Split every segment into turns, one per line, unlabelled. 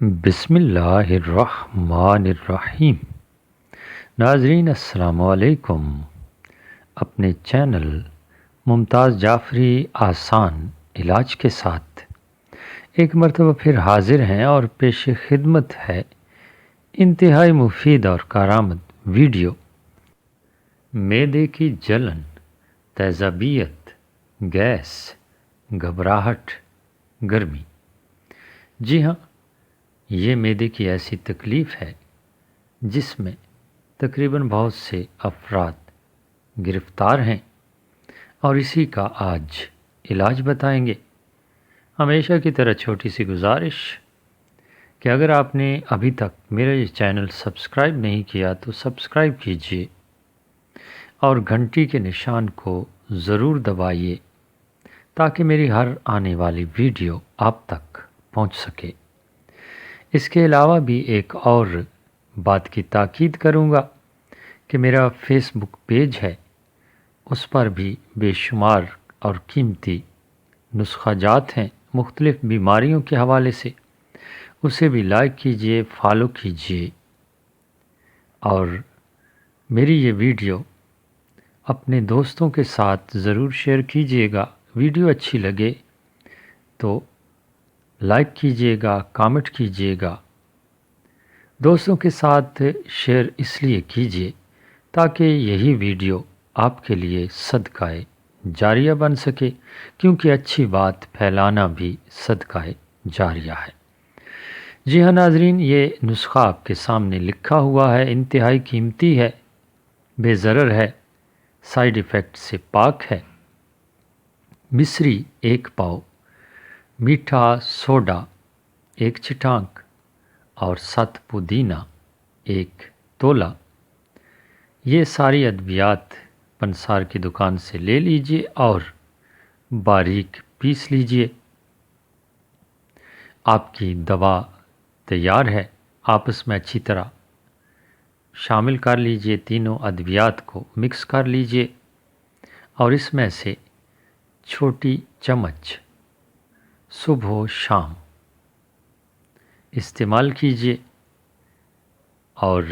بسم اللہ الرحمن الرحیم۔ ناظرین السلام علیکم۔ اپنے چینل ممتاز جعفری آسان علاج کے ساتھ ایک مرتبہ پھر حاضر ہیں اور پیش خدمت ہے انتہائی مفید اور کارآمد ویڈیو۔ معدے کی جلن، تیزابیت، گیس، گھبراہٹ، گرمی۔ جی ہاں، یہ معدے کی ایسی تکلیف ہے جس میں تقریباً بہت سے افراد گرفتار ہیں اور اسی کا آج علاج بتائیں گے۔ ہمیشہ کی طرح چھوٹی سی گزارش کہ اگر آپ نے ابھی تک میرا یہ چینل سبسکرائب نہیں کیا تو سبسکرائب کیجئے اور گھنٹی کے نشان کو ضرور دبائیے تاکہ میری ہر آنے والی ویڈیو آپ تک پہنچ سکے۔ اس کے علاوہ بھی ایک اور بات کی تاکید کروں گا کہ میرا فیس بک پیج ہے، اس پر بھی بے شمار اور قیمتی نسخہ جات ہیں مختلف بیماریوں کے حوالے سے، اسے بھی لائک کیجئے، فالو کیجئے اور میری یہ ویڈیو اپنے دوستوں کے ساتھ ضرور شیئر کیجئے گا۔ ویڈیو اچھی لگے تو لائک کیجئے گا، کامنٹ کیجئے گا۔ دوستوں کے ساتھ شیئر اس لیے کیجئے تاکہ یہی ویڈیو آپ کے لیے صدقہ جاریہ بن سکے، کیونکہ اچھی بات پھیلانا بھی صدقہ جاریہ ہے۔ جی ہاں ناظرین، یہ نسخہ آپ کے سامنے لکھا ہوا ہے، انتہائی قیمتی ہے، بے ضرر ہے، سائیڈ ایفیکٹ سے پاک ہے۔ مصری 1 پاؤ، میٹھا سوڈا 1 چٹانک اور 7 پودینہ 1 تولہ۔ یہ ساری ادویات پنسار کی دکان سے لے لیجئے اور باریک پیس لیجئے۔ آپ کی دوا تیار ہے، آپ اس میں اچھی طرح شامل کر لیجئے، تینوں ادویات کو مکس کر لیجئے اور اس میں سے چھوٹی چمچ صبح و شام استعمال کیجئے اور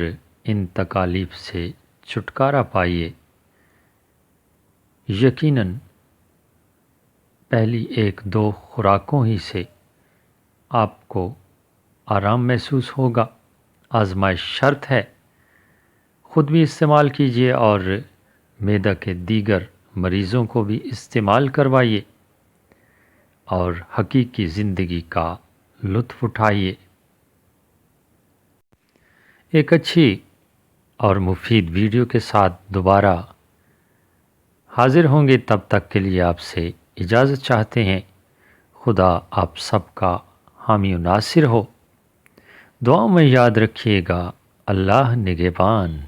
ان تکالیف سے چھٹکارا پائیے۔ یقیناً پہلی 1-2 خوراکوں ہی سے آپ کو آرام محسوس ہوگا، آزمائش شرط ہے۔ خود بھی استعمال کیجئے اور معدہ کے دیگر مریضوں کو بھی استعمال کروائیے اور حقیقی زندگی کا لطف اٹھائیے۔ ایک اچھی اور مفید ویڈیو کے ساتھ دوبارہ حاضر ہوں گے، تب تک کے لیے آپ سے اجازت چاہتے ہیں۔ خدا آپ سب کا حامی و ناصر ہو۔ دعاؤں میں یاد رکھیے گا۔ اللہ نگہبان۔